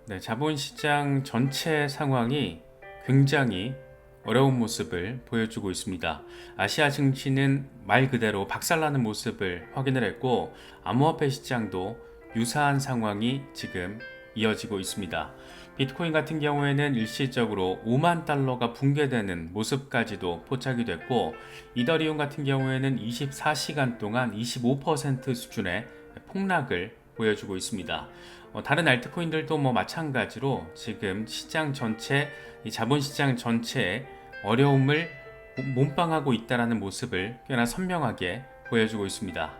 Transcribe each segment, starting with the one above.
네, 자본시장 전체 상황이 굉장히 어려운 모습을 보여주고 있습니다. 아시아 증시는 말 그대로 박살나는 모습을 확인을 했고, 암호화폐 시장도 유사한 상황이 지금 이어지고 있습니다. 비트코인 같은 경우에는 일시적으로 5만 달러가 붕괴되는 모습까지도 포착이 됐고, 이더리움 같은 경우에는 24시간 동안 25% 수준의 폭락을 보여주고 있습니다. 다른 알트코인들도 마찬가지로 지금 시장 전체, 이 자본시장 전체에 어려움을 몸빵하고 있다는 모습을 꽤나 선명하게 보여주고 있습니다.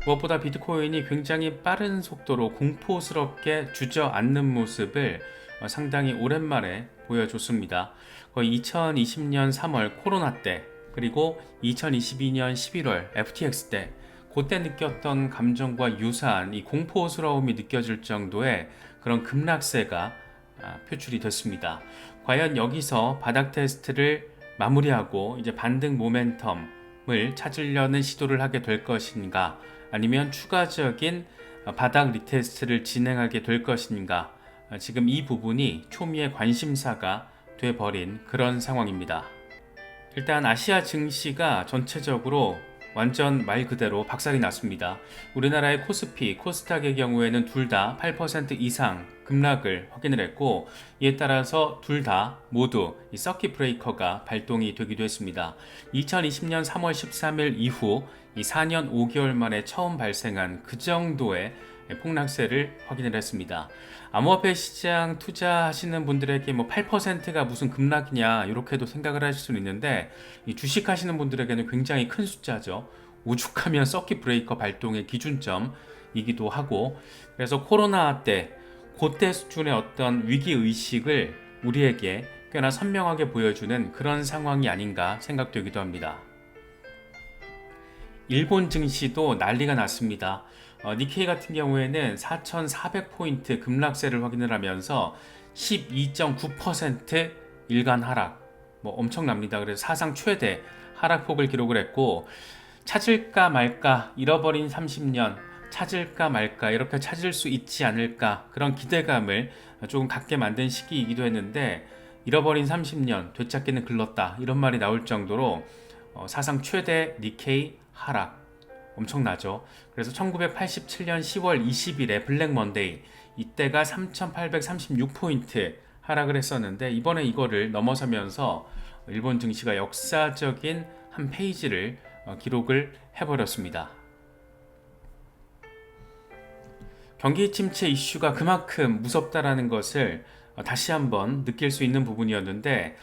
무엇보다 비트코인이 굉장히 빠른 속도로 공포스럽게 주저앉는 모습을 상당히 오랜만에 보여줬습니다. 거의 2020년 3월 코로나 때, 그리고 2022년 11월 FTX 때, 그때 느꼈던 감정과 유사한 이 공포스러움이 느껴질 정도의 그런 급락세가 표출이 됐습니다. 과연 여기서 바닥 테스트를 마무리하고 이제 반등 모멘텀을 찾으려는 시도를 하게 될 것인가, 아니면 추가적인 바닥 리테스트를 진행하게 될 것인가, 지금 이 부분이 초미의 관심사가 돼버린 그런 상황입니다. 일단 아시아 증시가 전체적으로 완전 말 그대로 박살이 났습니다. 우리나라의 코스피, 코스닥의 경우에는 둘 다 8% 이상 급락을 확인을 했고, 이에 따라서 둘 다 모두 이 서킷 브레이커가 발동이 되기도 했습니다. 2020년 3월 13일 이후 이 4년 5개월 만에 처음 발생한 그 정도의 폭락세를 확인을 했습니다. 암호화폐 시장 투자하시는 분들에게 8%가 무슨 급락이냐 이렇게도 생각을 하실 수는 있는데, 이 주식 하시는 분들에게는 굉장히 큰 숫자죠. 오죽하면 서킷 브레이커 발동의 기준점이기도 하고, 그래서 코로나 때 그때 수준의 어떤 위기 의식을 우리에게 꽤나 선명하게 보여주는 그런 상황이 아닌가 생각되기도 합니다. 일본 증시도 난리가 났습니다. 니케이 같은 경우에는 4,400포인트 급락세를 확인을 하면서 12.9% 일간 하락, 엄청납니다. 그래서 사상 최대 하락폭을 기록을 했고, 찾을까 말까, 잃어버린 30년, 찾을까 말까, 이렇게 찾을 수 있지 않을까, 그런 기대감을 조금 갖게 만든 시기이기도 했는데, 잃어버린 30년, 되찾기는 글렀다, 이런 말이 나올 정도로 사상 최대 니케이 하락, 엄청나죠. 그래서 1987년 10월 20일에 블랙 먼데이, 이때가 3,836포인트 하락을 했었는데, 이번에 이거를 넘어서면서 일본 증시가 역사적인 한 페이지를 기록을 해버렸습니다. 경기 침체 이슈가 그만큼 무섭다라는 것을 다시 한번 느낄 수 있는 부분이었는데,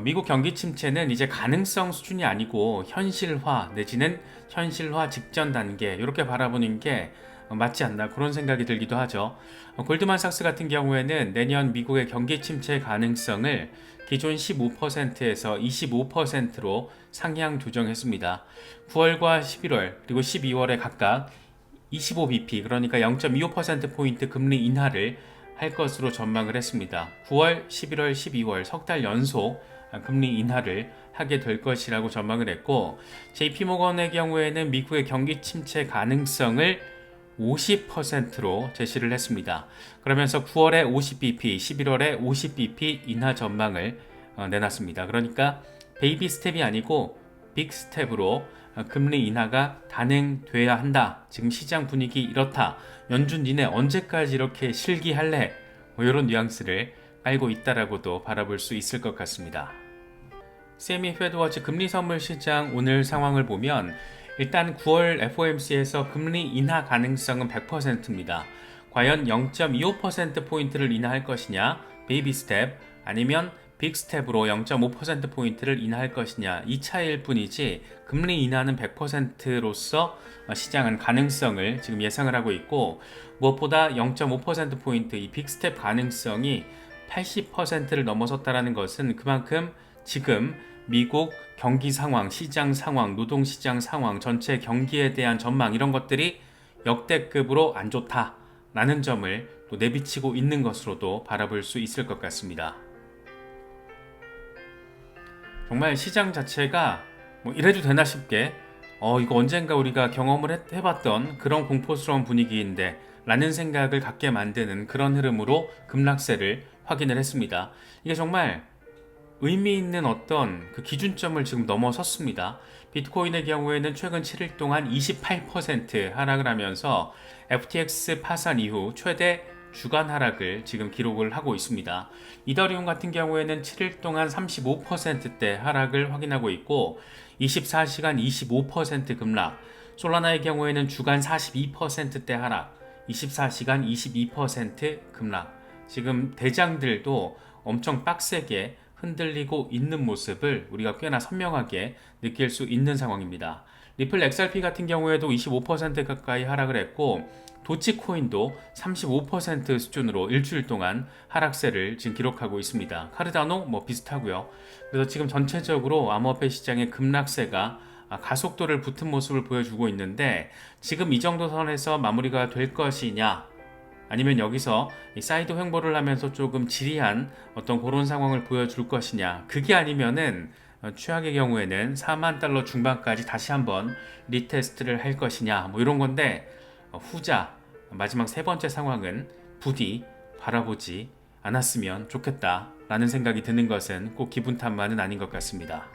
미국 경기 침체는 이제 가능성 수준이 아니고 현실화 내지는 현실화 직전 단계, 이렇게 바라보는 게 맞지 않나, 그런 생각이 들기도 하죠. 골드만삭스 같은 경우에는 내년 미국의 경기 침체 가능성을 기존 15%에서 25%로 상향 조정했습니다. 9월과 11월 그리고 12월에 각각 25bp, 그러니까 0.25%포인트 금리 인하를 할 것으로 전망을 했습니다. 9월, 11월, 12월 석 달 연속 금리 인하를 하게 될 것이라고 전망을 했고, JP모건의 경우에는 미국의 경기 침체 가능성을 50%로 제시를 했습니다. 그러면서 9월에 50bp, 11월에 50bp 인하 전망을 내놨습니다. 그러니까 베이비 스텝이 아니고 빅 스텝으로 금리 인하가 단행돼야 한다. 지금 시장 분위기 이렇다. 연준 니네 언제까지 이렇게 실기할래? 이런 뉘앙스를 깔고 있다라고도 바라볼 수 있을 것 같습니다. 세미 페드워치 금리 선물 시장 오늘 상황을 보면, 일단 9월 FOMC에서 금리 인하 가능성은 100%입니다. 과연 0.25%포인트를 인하할 것이냐, 베이비 스텝, 아니면 빅 스텝으로 0.5%포인트를 인하할 것이냐, 이 차이일 뿐이지 금리 인하는 100%로서 시장은 가능성을 지금 예상을 하고 있고, 무엇보다 0.5%포인트 이 빅 스텝 가능성이 80%를 넘어섰다는 것은 그만큼 지금 미국 경기 상황, 시장 상황, 노동시장 상황, 전체 경기에 대한 전망, 이런 것들이 역대급으로 안 좋다라는 점을 또 내비치고 있는 것으로도 바라볼 수 있을 것 같습니다. 정말 시장 자체가 이래도 되나 싶게 이거 언젠가 우리가 경험을 해봤던 그런 공포스러운 분위기인데 라는 생각을 갖게 만드는 그런 흐름으로 급락세를 확인을 했습니다. 이게 정말 의미 있는 어떤 그 기준점을 지금 넘어섰습니다. 비트코인의 경우에는 최근 7일 동안 28% 하락을 하면서 FTX 파산 이후 최대 주간 하락을 지금 기록을 하고 있습니다. 이더리움 같은 경우에는 7일 동안 35%대 하락을 확인하고 있고 24시간 25% 급락, 솔라나의 경우에는 주간 42%대 하락, 24시간 22% 급락. 지금 대장들도 엄청 빡세게 흔들리고 있는 모습을 우리가 꽤나 선명하게 느낄 수 있는 상황입니다. 리플 XRP 같은 경우에도 25% 가까이 하락을 했고 도치코인도 35% 수준으로 일주일 동안 하락세를 지금 기록하고 있습니다. 카르다노 뭐 비슷하고요. 그래서 지금 전체적으로 암호화폐 시장의 급락세가 가속도를 붙은 모습을 보여주고 있는데 지금 이 정도 선에서 마무리가 될 것이냐 아니면 여기서 사이드 횡보를 하면서 조금 지리한 어떤 그런 상황을 보여줄 것이냐 그게 아니면은 최악의 경우에는 4만 달러 중반까지 다시 한번 리테스트를 할 것이냐 뭐 이런 건데 후자 마지막 세 번째 상황은 부디 바라보지 않았으면 좋겠다 라는 생각이 드는 것은 꼭 기분 탓만은 아닌 것 같습니다.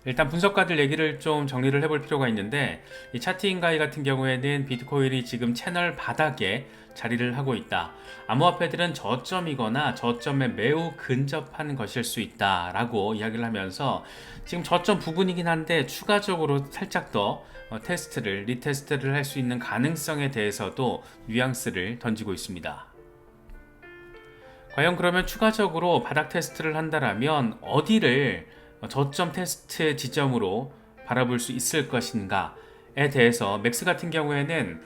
일단 분석가들 얘기를 좀 정리를 해볼 필요가 있는데 이 차트인가이 같은 경우에는 비트코인이 지금 채널 바닥에 자리를 하고 있다. 암호화폐들은 저점이거나 저점에 매우 근접한 것일 수 있다 라고 이야기를 하면서 지금 저점 부근이긴 한데 추가적으로 살짝 더 리테스트를 할 수 있는 가능성에 대해서도 뉘앙스를 던지고 있습니다. 과연 그러면 추가적으로 바닥 테스트를 한다면 어디를 저점 테스트 지점으로 바라볼 수 있을 것인가에 대해서 맥스 같은 경우에는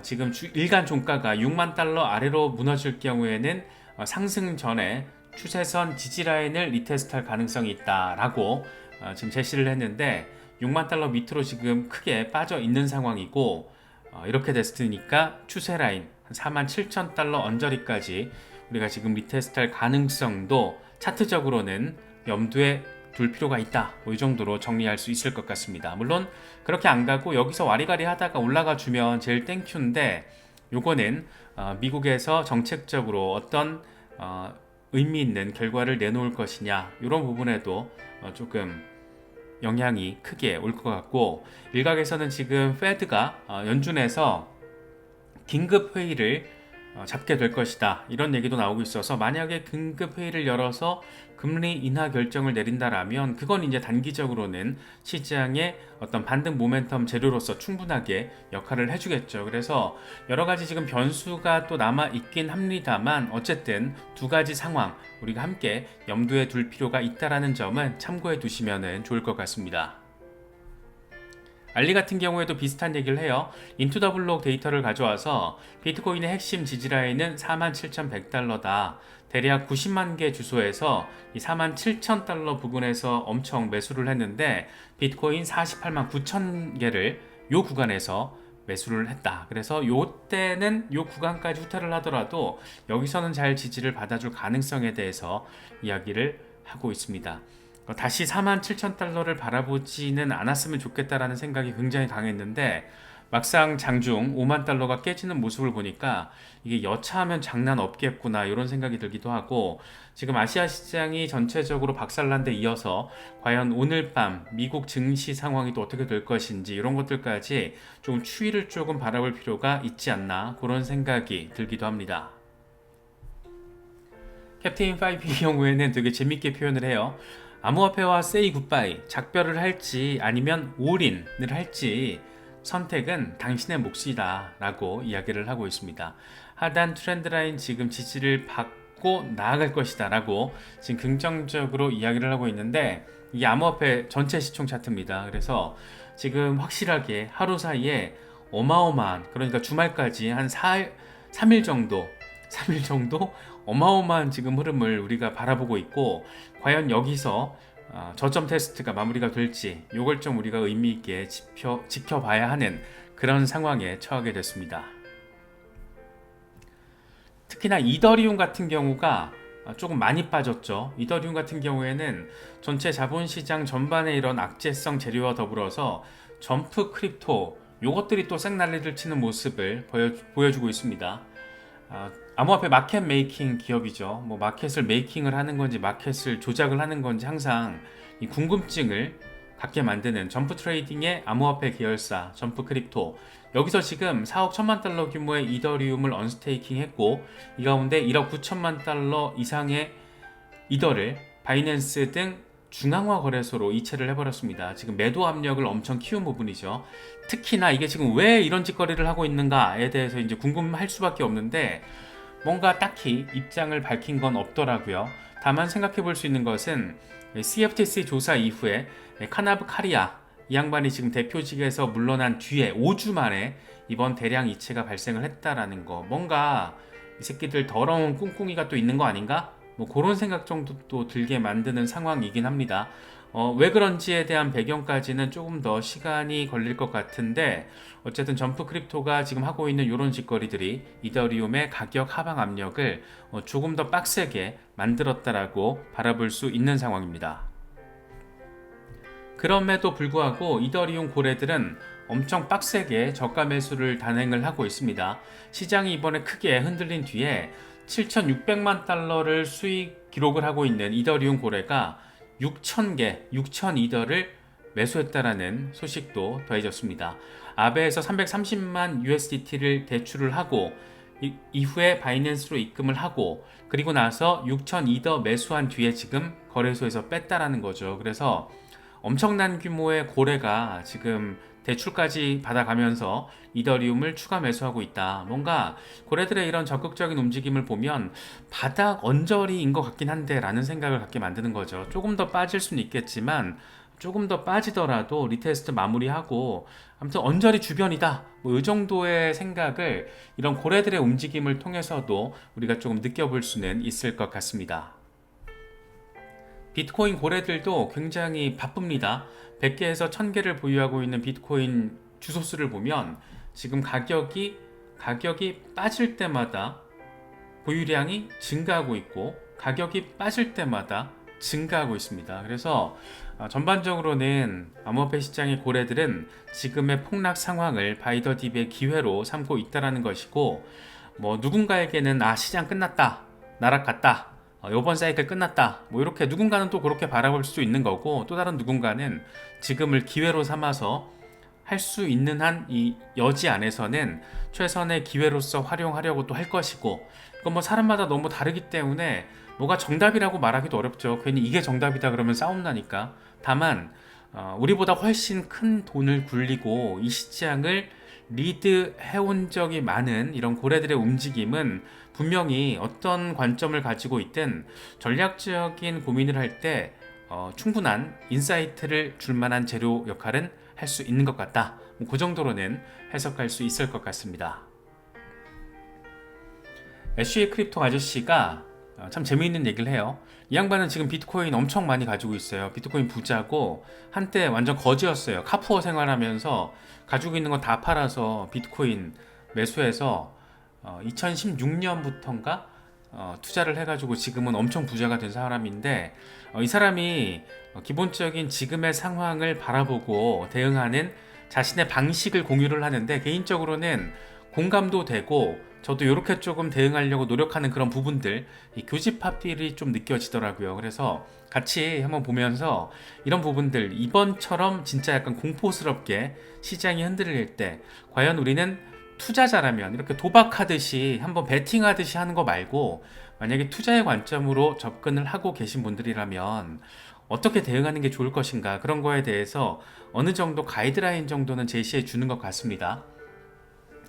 지금 일간 종가가 6만 달러 아래로 무너질 경우에는 상승 전에 추세선 지지라인을 리테스트할 가능성이 있다라고 지금 제시를 했는데 6만 달러 밑으로 지금 크게 빠져 있는 상황이고 이렇게 됐으니까 추세라인 4만 7천 달러 언저리까지 우리가 지금 리테스트할 가능성도 차트적으로는 염두에 둘 필요가 있다. 이 정도로 정리할 수 있을 것 같습니다. 물론 그렇게 안 가고 여기서 와리가리 하다가 올라가 주면 제일 땡큐인데 요거는 미국에서 정책적으로 어떤 의미 있는 결과를 내놓을 것이냐 이런 부분에도 조금 영향이 크게 올 것 같고 일각에서는 지금 페드가 연준에서 긴급 회의를 잡게 될 것이다 이런 얘기도 나오고 있어서 만약에 긴급 회의를 열어서 금리 인하 결정을 내린다라면 그건 이제 단기적으로는 시장의 어떤 반등 모멘텀 재료로서 충분하게 역할을 해주겠죠. 그래서 여러 가지 지금 변수가 또 남아 있긴 합니다만 어쨌든 두 가지 상황 우리가 함께 염두에 둘 필요가 있다라는 점은 참고해 두시면 좋을 것 같습니다. 알리 같은 경우에도 비슷한 얘기를 해요. 인투더블록 데이터를 가져와서 비트코인의 핵심 지지라인은 47,100달러다. 대략 90만 개 주소에서 이 47,000달러 부근에서 엄청 매수를 했는데 비트코인 48만 9천 개를 요 구간에서 매수를 했다. 그래서 요때는 요 구간까지 후퇴를 하더라도 여기서는 잘 지지를 받아줄 가능성에 대해서 이야기를 하고 있습니다. 다시 47,000달러를 바라보지는 않았으면 좋겠다라는 생각이 굉장히 강했는데 막상 장중 5만 달러가 깨지는 모습을 보니까 이게 여차하면 장난 없겠구나 이런 생각이 들기도 하고 지금 아시아 시장이 전체적으로 박살난 데 이어서 과연 오늘 밤 미국 증시 상황이 또 어떻게 될 것인지 이런 것들까지 좀 추이를 조금 바라볼 필요가 있지 않나 그런 생각이 들기도 합니다. 캡틴 5의 경우에는 되게 재밌게 표현을 해요. 암호화폐와 say goodbye, 작별을 할지 아니면 올인을 할지 선택은 당신의 몫이다 라고 이야기를 하고 있습니다. 하단 트렌드라인 지금 지지를 받고 나아갈 것이다 라고 지금 긍정적으로 이야기를 하고 있는데 이게 암호화폐 전체 시총 차트입니다. 그래서 지금 확실하게 하루 사이에 어마어마한 그러니까 주말까지 한 3일 정도 어마어마한 지금 흐름을 우리가 바라보고 있고 과연 여기서 저점 테스트가 마무리가 될지 이걸 좀 우리가 의미 있게 지켜봐야 하는 그런 상황에 처하게 됐습니다. 특히나 이더리움 같은 경우가 조금 많이 빠졌죠. 이더리움 같은 경우에는 전체 자본시장 전반에 이런 악재성 재료와 더불어서 점프 크립토 요것들이 또 쌩난리를 치는 모습을 보여주고 있습니다. 암호화폐 마켓 메이킹 기업이죠. 뭐 마켓을 메이킹을 하는 건지 마켓을 조작을 하는 건지 항상 이 궁금증을 갖게 만드는 점프 트레이딩의 암호화폐 계열사 점프 크립토, 여기서 지금 4억 1천만 달러 규모의 이더리움을 언스테이킹 했고 이 가운데 1억 9천만 달러 이상의 이더를 바이낸스 등 중앙화 거래소로 이체를 해버렸습니다. 지금 매도 압력을 엄청 키운 부분이죠. 특히나 이게 지금 왜 이런 짓거리를 하고 있는가에 대해서 이제 궁금할 수밖에 없는데 뭔가 딱히 입장을 밝힌 건 없더라고요. 다만 생각해 볼 수 있는 것은 CFTC 조사 이후에 카나브 카리아 이 양반이 지금 대표직에서 물러난 뒤에 5주 만에 이번 대량 이체가 발생을 했다라는 거, 뭔가 이 새끼들 더러운 꿍꿍이가 또 있는 거 아닌가? 뭐 그런 생각 정도 또 들게 만드는 상황이긴 합니다. 왜 그런지에 대한 배경까지는 조금 더 시간이 걸릴 것 같은데 어쨌든 점프 크립토가 지금 하고 있는 이런 짓거리들이 이더리움의 가격 하방 압력을 조금 더 빡세게 만들었다라고 바라볼 수 있는 상황입니다. 그럼에도 불구하고 이더리움 고래들은 엄청 빡세게 저가 매수를 단행을 하고 있습니다. 시장이 이번에 크게 흔들린 뒤에 7,600만 달러를 수익 기록을 하고 있는 이더리움 고래가 6,000개, 6,002더를 매수했다라는 소식도 더해졌습니다. 아베에서 330만 USDT를 대출을 하고 이후에 바이낸스로 입금을 하고 그리고 나서 6,002더 매수한 뒤에 지금 거래소에서 뺐다라는 거죠. 그래서 엄청난 규모의 고래가 지금 대출까지 받아가면서 이더리움을 추가 매수하고 있다. 뭔가 고래들의 이런 적극적인 움직임을 보면 바닥 언저리인 것 같긴 한데 라는 생각을 갖게 만드는 거죠. 조금 더 빠질 수는 있겠지만 조금 더 빠지더라도 리테스트 마무리하고 아무튼 언저리 주변이다. 뭐 이 정도의 생각을 이런 고래들의 움직임을 통해서도 우리가 조금 느껴볼 수는 있을 것 같습니다. 비트코인 고래들도 굉장히 바쁩니다. 100개에서 1000개를 보유하고 있는 비트코인 주소수를 보면 지금 가격이 빠질 때마다 보유량이 증가하고 있고 가격이 빠질 때마다 증가하고 있습니다. 그래서 전반적으로는 암호화폐 시장의 고래들은 지금의 폭락 상황을 바이더 딥의 기회로 삼고 있다는 것이고, 뭐 누군가에게는 시장 끝났다, 날아갔다, 이번 사이클 끝났다, 뭐 이렇게 누군가는 또 그렇게 바라볼 수 있는 거고, 또 다른 누군가는 지금을 기회로 삼아서 할 수 있는 한 이 여지 안에서는 최선의 기회로서 활용하려고 또 할 것이고, 이건 뭐 사람마다 너무 다르기 때문에 뭐가 정답이라고 말하기도 어렵죠. 괜히 이게 정답이다 그러면 싸움 나니까. 다만 우리보다 훨씬 큰 돈을 굴리고 이 시장을 리드해온 적이 많은 이런 고래들의 움직임은 분명히 어떤 관점을 가지고 있든 전략적인 고민을 할 때 충분한 인사이트를 줄 만한 재료 역할은 할 수 있는 것 같다. 그 정도로는 해석할 수 있을 것 같습니다. 애쉬의 크립토 아저씨가 참 재미있는 얘기를 해요. 이 양반은 지금 비트코인 엄청 많이 가지고 있어요. 비트코인 부자고 한때 완전 거지였어요. 카푸어 생활하면서 가지고 있는 건 다 팔아서 비트코인 매수해서 2016년부터인가 투자를 해가지고 지금은 엄청 부자가 된 사람인데, 이 사람이 기본적인 지금의 상황을 바라보고 대응하는 자신의 방식을 공유를 하는데, 개인적으로는 공감도 되고 저도 이렇게 조금 대응하려고 노력하는 그런 부분들, 이 교집합들이 좀 느껴지더라고요. 그래서 같이 한번 보면서 이런 부분들, 이번처럼 진짜 약간 공포스럽게 시장이 흔들릴 때 과연 우리는 투자자라면 이렇게 도박하듯이 한번 베팅하듯이 하는 거 말고 만약에 투자의 관점으로 접근을 하고 계신 분들이라면 어떻게 대응하는 게 좋을 것인가, 그런 거에 대해서 어느 정도 가이드라인 정도는 제시해 주는 것 같습니다.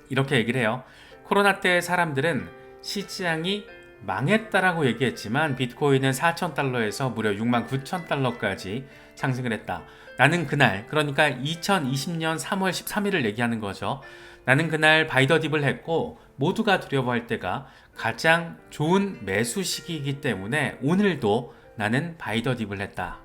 이렇게 얘기를 해요. 코로나 때 사람들은 시장이 망했다라고 얘기했지만 비트코인은 4,000달러에서 무려 69,000달러까지 상승을 했다. 나는 그날, 그러니까 2020년 3월 13일을 얘기하는 거죠. 나는 그날 바이더딥을 했고 모두가 두려워할 때가 가장 좋은 매수 시기이기 때문에 오늘도 나는 바이더딥을 했다.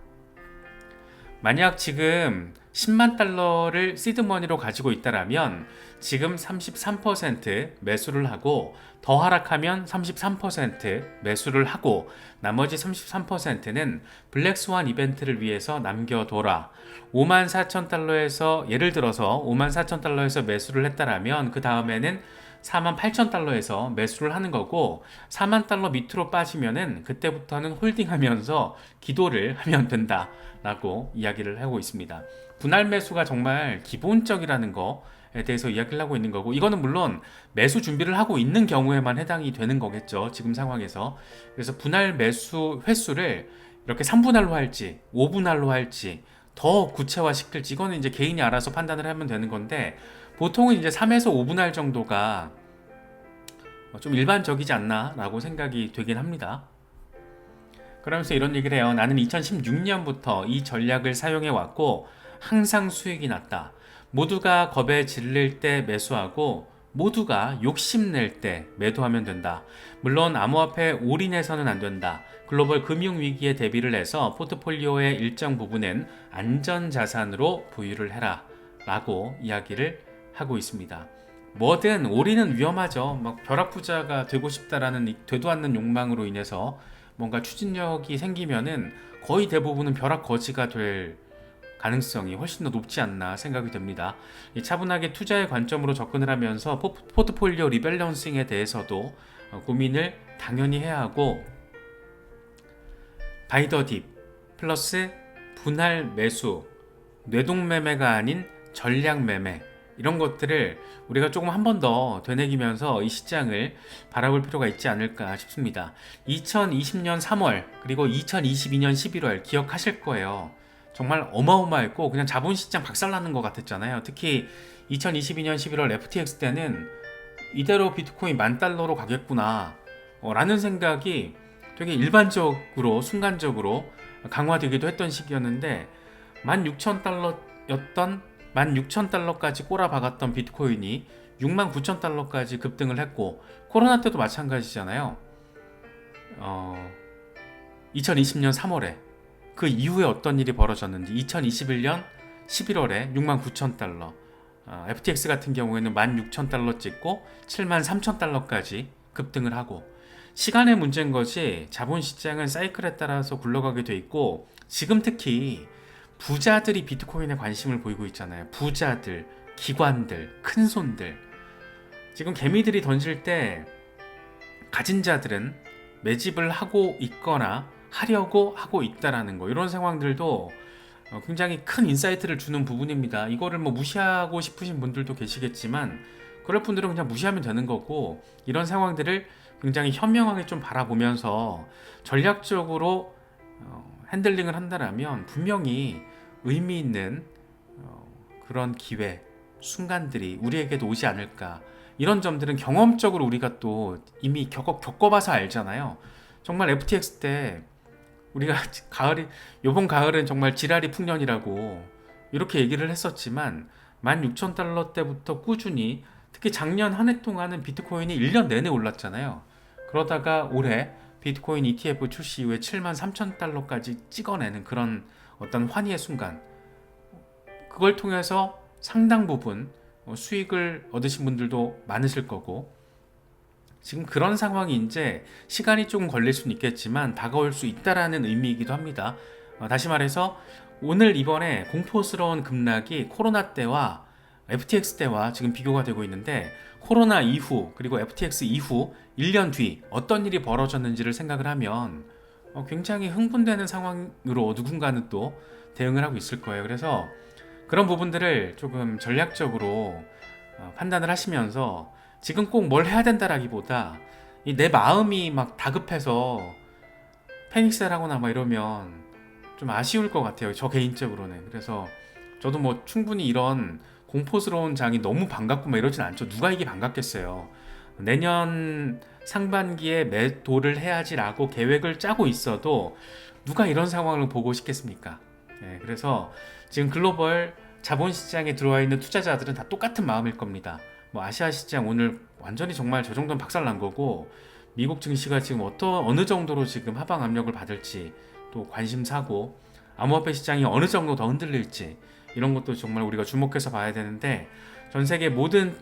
만약 지금 10만 달러를 시드머니로 가지고 있다라면 지금 33% 매수를 하고 더 하락하면 33% 매수를 하고 나머지 33%는 블랙스완 이벤트를 위해서 남겨둬라. 54,000달러에서 예를 들어서 54,000달러에서 매수를 했다라면 그 다음에는 48,000달러에서 매수를 하는 거고 4만 달러 밑으로 빠지면은 그때부터는 홀딩하면서 기도를 하면 된다 라고 이야기를 하고 있습니다. 분할 매수가 정말 기본적이라는 거에 대해서 이야기를 하고 있는 거고, 이거는 물론 매수 준비를 하고 있는 경우에만 해당이 되는 거겠죠, 지금 상황에서. 그래서 분할 매수 횟수를 이렇게 3분할로 할지 5분할로 할지 더 구체화 시킬지 이거는 이제 개인이 알아서 판단을 하면 되는 건데, 보통은 이제 3에서 5분할 정도가 좀 일반적이지 않나 라고 생각이 되긴 합니다. 그러면서 이런 얘기를 해요. 나는 2016년부터 이 전략을 사용해 왔고 항상 수익이 났다. 모두가 겁에 질릴 때 매수하고 모두가 욕심낼 때 매도하면 된다. 물론 암호화폐 올인해서는 안 된다. 글로벌 금융위기에 대비를 해서 포트폴리오의 일정 부분은 안전자산으로 보유를 해라 라고 이야기를 하고 있습니다. 뭐든 올인은 위험하죠. 막 벼락부자가 되고 싶다라는 되도 않는 욕망으로 인해서 뭔가 추진력이 생기면은 거의 대부분은 벼락거지가 될 가능성이 훨씬 더 높지 않나 생각이 됩니다. 차분하게 투자의 관점으로 접근을 하면서 포트폴리오 리밸런싱에 대해서도 고민을 당연히 해야 하고, 바이 더 딥 플러스 분할 매수, 뇌동매매가 아닌 전략 매매, 이런 것들을 우리가 조금 한 번 더 되새기면서 이 시장을 바라볼 필요가 있지 않을까 싶습니다. 2020년 3월 그리고 2022년 11월 기억하실 거예요. 정말 어마어마했고 그냥 자본시장 박살나는 것 같았잖아요. 특히 2022년 11월 FTX 때는 이대로 비트코인 10,000달러로 가겠구나 라는 생각이 되게 일반적으로 순간적으로 강화되기도 했던 시기였는데, 16,000달러였던 16,000달러까지 꼬라박았던 비트코인이 69,000달러까지 급등을 했고, 코로나 때도 마찬가지잖아요. 2020년 3월에 그 이후에 어떤 일이 벌어졌는지, 2021년 11월에 69,000달러, FTX 같은 경우에는 16,000달러 찍고 73,000달러까지 급등을 하고, 시간의 문제인 것이 자본시장은 사이클에 따라서 굴러가게 돼 있고, 지금 특히 부자들이 비트코인에 관심을 보이고 있잖아요. 부자들, 기관들, 큰손들. 지금 개미들이 던질 때 가진 자들은 매집을 하고 있거나 하려고 하고 있다라는 거, 이런 상황들도 굉장히 큰 인사이트를 주는 부분입니다. 이거를 뭐 무시하고 싶으신 분들도 계시겠지만 그럴 분들은 그냥 무시하면 되는 거고, 이런 상황들을 굉장히 현명하게 좀 바라보면서 전략적으로 핸들링을 한다라면 분명히 의미 있는 그런 기회, 순간들이 우리에게도 오지 않을까. 이런 점들은 경험적으로 우리가 또 이미 겪어봐서 알잖아요. 정말 FTX 때 우리가 요번 가을은 정말 지랄이 풍년이라고 이렇게 얘기를 했었지만, 16,000달러 때부터 꾸준히, 특히 작년 한 해 동안은 비트코인이 1년 내내 올랐잖아요. 그러다가 올해 비트코인 ETF 출시 이후에 73,000달러까지 찍어내는 그런 어떤 환희의 순간, 그걸 통해서 상당 부분 수익을 얻으신 분들도 많으실 거고, 지금 그런 상황이 이제 시간이 조금 걸릴 수는 있겠지만 다가올 수 있다라는 의미이기도 합니다. 다시 말해서 오늘 이번에 공포스러운 급락이 코로나 때와 FTX 때와 지금 비교가 되고 있는데, 코로나 이후 그리고 FTX 이후 1년 뒤 어떤 일이 벌어졌는지를 생각을 하면 굉장히 흥분되는 상황으로 누군가는 또 대응을 하고 있을 거예요. 그래서 그런 부분들을 조금 전략적으로 판단을 하시면서, 지금 꼭 뭘 해야 된다라기보다 내 마음이 막 다급해서 패닉셀하거나 막 이러면 좀 아쉬울 것 같아요, 저 개인적으로는. 그래서 저도 뭐 충분히 이런 공포스러운 장이 너무 반갑고 막 이러진 않죠. 누가 이게 반갑겠어요. 내년 상반기에 매도를 해야지라고 계획을 짜고 있어도 누가 이런 상황을 보고 싶겠습니까? 그래서 지금 글로벌 자본시장에 들어와 있는 투자자들은 다 똑같은 마음일 겁니다. 뭐 아시아 시장 오늘 완전히 정말 저 정도는 박살난 거고, 미국 증시가 지금 어느 정도로 지금 하방 압력을 받을지 또 관심사고, 암호화폐 시장이 어느 정도 더 흔들릴지, 이런 것도 정말 우리가 주목해서 봐야 되는데, 전 세계 모든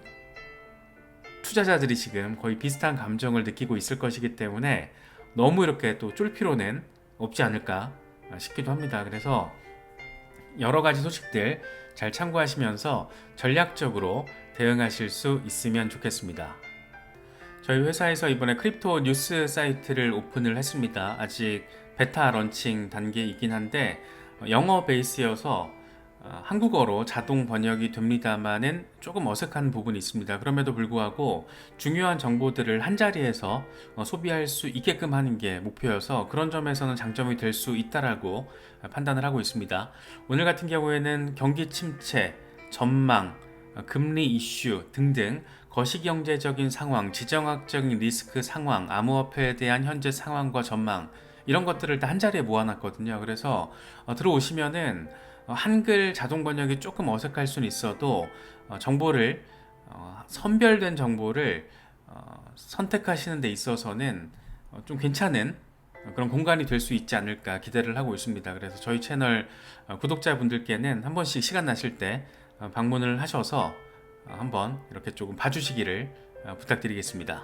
투자자들이 지금 거의 비슷한 감정을 느끼고 있을 것이기 때문에 너무 이렇게 또 쫄 필요는 없지 않을까 싶기도 합니다. 그래서 여러 가지 소식들 잘 참고하시면서 전략적으로 대응하실 수 있으면 좋겠습니다. 저희 회사에서 이번에 크립토 뉴스 사이트를 오픈을 했습니다. 아직 베타 런칭 단계이긴 한데 영어 베이스여서 한국어로 자동 번역이 됩니다만은 조금 어색한 부분이 있습니다. 그럼에도 불구하고 중요한 정보들을 한 자리에서 소비할 수 있게끔 하는 게 목표여서 그런 점에서는 장점이 될 수 있다라고 판단을 하고 있습니다. 오늘 같은 경우에는 경기 침체, 전망, 금리 이슈 등등 거시경제적인 상황, 지정학적인 리스크 상황, 암호화폐에 대한 현재 상황과 전망 이런 것들을 다 한 자리에 모아놨거든요. 그래서 들어오시면은 한글 자동 번역이 조금 어색할 수는 있어도 정보를 선별된 정보를 선택하시는 데 있어서는 좀 괜찮은 그런 공간이 될 수 있지 않을까 기대를 하고 있습니다. 그래서 저희 채널 구독자분들께는 한 번씩 시간 나실 때 방문을 하셔서 한번 이렇게 조금 봐주시기를 부탁드리겠습니다.